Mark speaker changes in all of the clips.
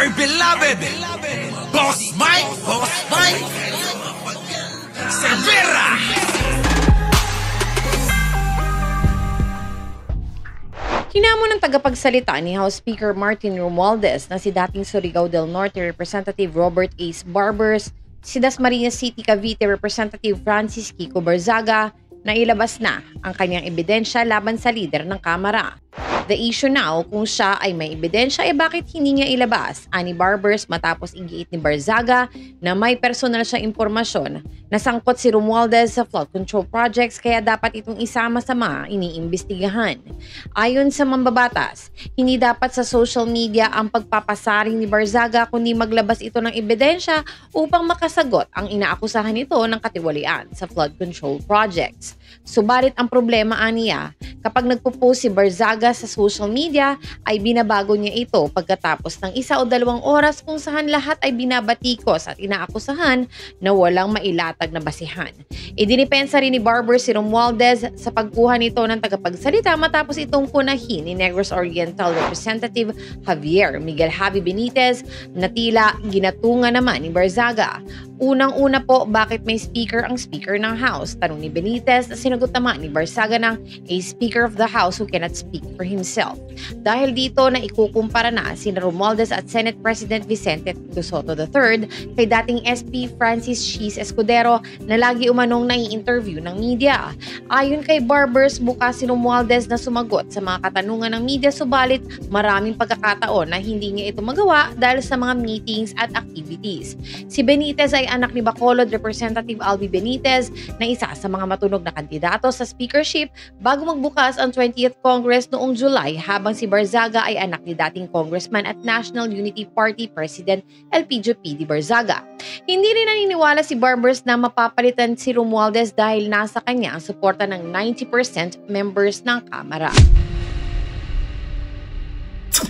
Speaker 1: Our beloved Boss Mike Cervera.
Speaker 2: Hinamon ng tagapagsalita ni House Speaker Martin Romualdez na si dating Surigao del Norte Representative Robert Ace Barbers, si Dasmariñas City Cavite Representative Francis Kiko Barzaga na ilabas na ang kanyang ebidensya laban sa lider ng Kamara. The issue now, kung siya ay may ebidensya, bakit hindi niya ilabas? Ani Barbers matapos igiit ni Barzaga na may personal siya impormasyon na sangkot si Romualdez sa flood control projects kaya dapat itong isama sa mga iniimbestigahan. Ayon sa mambabatas, hindi dapat sa social media ang pagpapasaring ni Barzaga kundi maglabas ito ng ebidensya upang makasagot ang inaakusahan nito ng katiwalian sa flood control projects. Subalit ang problema aniya, kapag nagpo-post si Barzaga sa social media ay binabago niya ito pagkatapos ng 1 o 2 oras kung saan lahat ay binabatikos at inaakusahan na walang mailatag na basihan. Idinipensa rin ni Barber si Romualdez sa pagkuha nito ng tagapagsalita matapos itong punahin ni Negros Oriental Representative Javier Miguel Javi Benitez na tila ginatunga naman ni Barzaga. Unang-una po, bakit may speaker ang Speaker ng House? Tanong ni Benitez na sinagot naman ni Barzaga ng a Speaker of the House who cannot speak for himself. Dahil dito na ikukumpara na sina Romualdez at Senate President Vicente Soto III kay dating SP Francis Cheese Escudero na lagi umanong nai-interview ng media. Ayon kay Barbers, bukas si Romualdez na sumagot sa mga katanungan ng media subalit maraming pagkakataon na hindi niya ito magawa dahil sa mga meetings at activities. Si Benitez ay anak ni Bacolod Representative Albi Benitez na isa sa mga matunog na kandidato sa speakership bago magbukas ang 20th Congress noong July habang si Barzaga ay anak ni dating Congressman at National Unity Party President Elpidio P. D. Barzaga. Hindi rin naniniwala si Barbers na mapapalitan si Romualdez dahil nasa kanya ang suporta ng 90% members ng Kamara.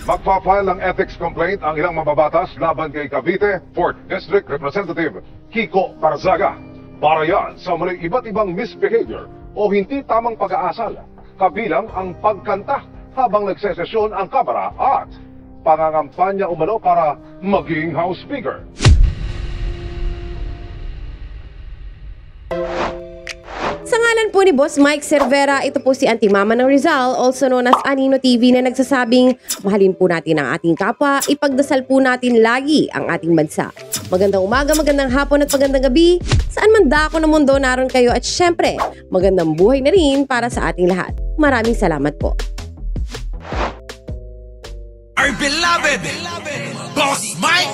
Speaker 3: Magpa-file ng ethics complaint ang ilang mababatas laban kay Cavite 4th District Representative Kiko Barzaga. Para yan sa may iba't ibang misbehavior o hindi tamang pag-aasal, kabilang ang pagkanta habang nagsesesyon ang Kamara at pangangampanya umano para maging House Speaker.
Speaker 2: Sa ngalan po ni Boss Mike Cervera, ito po si Auntie Mama ng Rizal, also known as Anino TV, na nagsasabing mahalin po natin ang ating kapwa, ipagdasal po natin lagi ang ating bansa. Magandang umaga, magandang hapon at magandang gabi, saan man dako ng mundo naroon kayo at syempre, magandang buhay na rin para sa ating lahat. Maraming salamat po.
Speaker 1: Our beloved Boss Mike